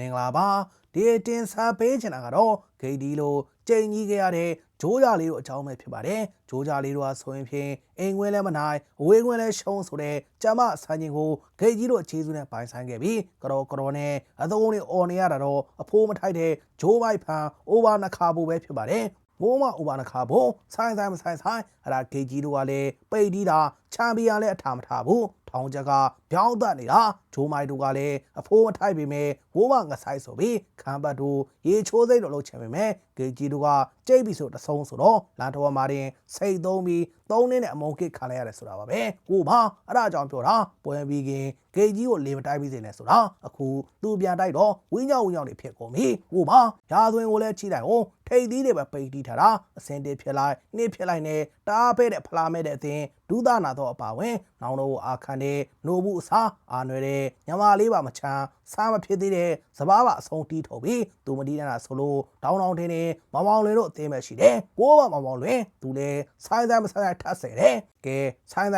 င်္ဂလာပါဒီတင်ဆက်ပေးချင်တာကတော့ဂိတ်ဒီလိုကြိမ်ကြီးခဲ့ရတဲ့ဂျိုးကြလေးတို့အကြောင်းပဲဖြစ်ပါတယ်ဂျိုးကြလေးတို့ဟာဆိုရင်ဖြင့်အိမ်ခွင်းလည်းမနိုင်အဝေးခွင်းလည်းရှုံးဆိုတဲ့ကျမဆန်းချင်းကိုဂိတ်ကြီးတို့အခြေစုနဲ့ပိုင်ဆိုင်ခဲ့ပြီးကတော်နဲ့အသုံးလေးអော်နေရတာတော့အဖိုးမထိုက်တဲ့ဂျိုးမိုက်ဖန်အိုးဘာနှခါဖို့ပဲဖြစ်ပါတယ်မိုးမအိုဘာနှခါဖို့ဆိုင်မဆိုင်အဲ့ဒါဂိတ်ကြီးတို့ကလည်းပိတ်တီးတာချန်ပီယံလည်းအထာမထားဘူးထောင်ချက်ကပြောင်းတက်နေတာဂျိုးမိုက်တို့ကလည်းအဖိုးမထိုက်ပေမဲ့မိုးမငဆိုင်ဆိုပြီးခံပတ်တို့ရေချိုးစိတ်တို့လုပ်ချင်ပေမဲ့ဂိတ်ကြီးတို့ကကြိတ်ပြီးဆိုတဆုံးဆိုတော့လန်တော်မာတင်စိတ်သုံးပြီး3နှစ်နဲ့အမုံကိတ်ခံလိုက်ရတယ်ဆိုတာပါပဲကိုပါအဲ့ဒါကြောင့်ပြောတာပွဲပြီးခင်ဂိတ်ကြီးကိုလေမတိုက်ပြီးစေနဲ့ဆိုတာအခုသူပြန်တိုက်တော့ဝင်းညောင်းတွေဖြစ်ကုန်ပြီကိုပါရာသွင်းကိုလည်းချိတိုက်အောင်ထိတ်သီးတွေပဲပိတ်တီးထားတာအစင်တေဖြစ်လိုက်နှိဖြစ်လိုက်နဲ့တားပဲ့တဲ့ဖလားမဲ့တဲ့အတင်းဒုသနာတော့အပါဝင်နောင်တော့အာခန်တဲ့နိုဘူးအစားအာနွယ်တဲ့ညမလေးပါမချမ်းစားမဖြစ်သေးတဲ့စပားပါအဆုံးတီးထုတ်ပြီးသူမတီးနေတာဆိုလို့တောင်းထင်းနေမောင်မောင်လွင်တို့အသေးမဲ့ရှိတယ်ကိုပါမောင်မောင်လွင်သူလည်းဆိုင်မဆိုင်ထပ်ဆယ်တယ်ကဲဆိုင်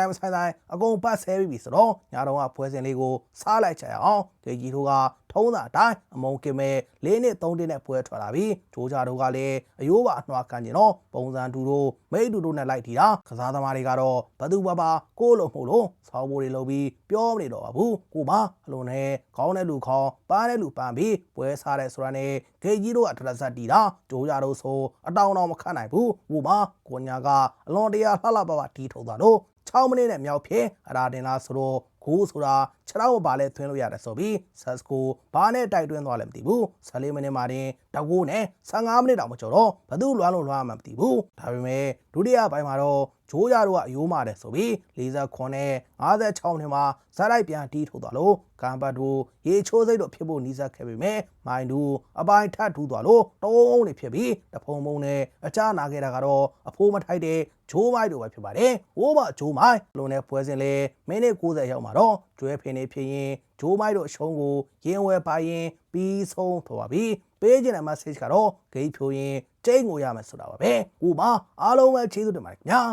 အကုန်ပတ်ဆဲပြီဆိုတော့ညာတော့ကပွဲစဉ်လေးကိုစားလိုက်ကြရအောင်ဂိတ်ကြီးတို့ကထုံးတာအတိုင်းအမုံကင်မဲ့4နှစ်3နှစ်နဲ့ပွဲထွက်လာပြီးဂျိုးကြတို့ကလည်းအယိုးပါအနှွားကန်ကျင်တော့ပုံစံတူတို့မိတ်တူတို့နဲ့လိုက်ထီတာကစားသမားတွေကတော့ဘသူပါကိုလို့မှုလို့ဆောင်းမိုးတွေလုပ်ပြီးပြောမနေတော့ပါဘူးကိုပါအလုံးနဲ့ခေါင်းတဲ့လူခေါင်းပါးတဲ့လူပန်းပြီးပွဲစားတဲ့ဆိုတာနဲ့ဂိတ်ကြီးတို့ကထရက်ဆက်တီတာဂျိုးကြတို့ဆိုအတောင်တော်မခတ်နိုင်ဘူးကိုပါကိုညာကအလွန်တရာလှပါတီးထုတ်တာတို့6မိနစ်နဲ့မြောက်ဖြစ်အရာတင်လားဆိုတော့ကိုဆိုတာခြေထောက်ပါလဲသွင်းလို့ရတယ်ဆိုပြီးဆက်စကိုဘာနဲ့တိုက်တွင်းသွားလဲမသိဘူး14မိနစ်မှတင်တကူနဲ့15မိနစ်တောင်မကျော်တော့ဘသူလွှမ်းလို့လွှမ်းမှမသိဘူးဒါပေမဲ့ဒုတိယပိုင်းမှာတော့ဂျိုးရတို့ကအယိုးမာတယ်ဆိုပြီး49နဲ့56နှစ်မှာဇာတ်လိုက်ပြန်တီးထုတ်သွားလို့ကမ်ဘတ်တို့ရေချိုးစိတ်တို့ဖြစ်ဖို့နီးစပ်ခဲ့ပေမဲ့မိုင်းတို့အပိုင်းထပ်ထူးသွားလို့တုံးနေဖြစ်ပြီးတဖုံဖုံနဲ့အချနာခဲ့တာကတော့အဖိုးမထိုက်တဲ့ဂျိုးမိုက်တို့ပဲဖြစ်ပါတယ်။ဟိုးမဂျိုးမိုက်လုံးနဲ့ပွဲစဉ်လေမိနစ်90ရောက်မှာတော့ကျွဲဖင်းနေဖြစ်ရင်ဂျိုးမိုက်တို့အရှုံးကိုရင်ဝယ်ပါရင်ပြီးဆုံးသွားပြီးပေးခြင်းတဲ့ message ကတော့ဂိတ်ဖြိုရင်ကျိတ်ငိုရမယ်ဆိုတာပါပဲ။ဟိုမှာအားလုံးပဲကျေးဇူးတင်ပါတယ်ခင်ဗျာ။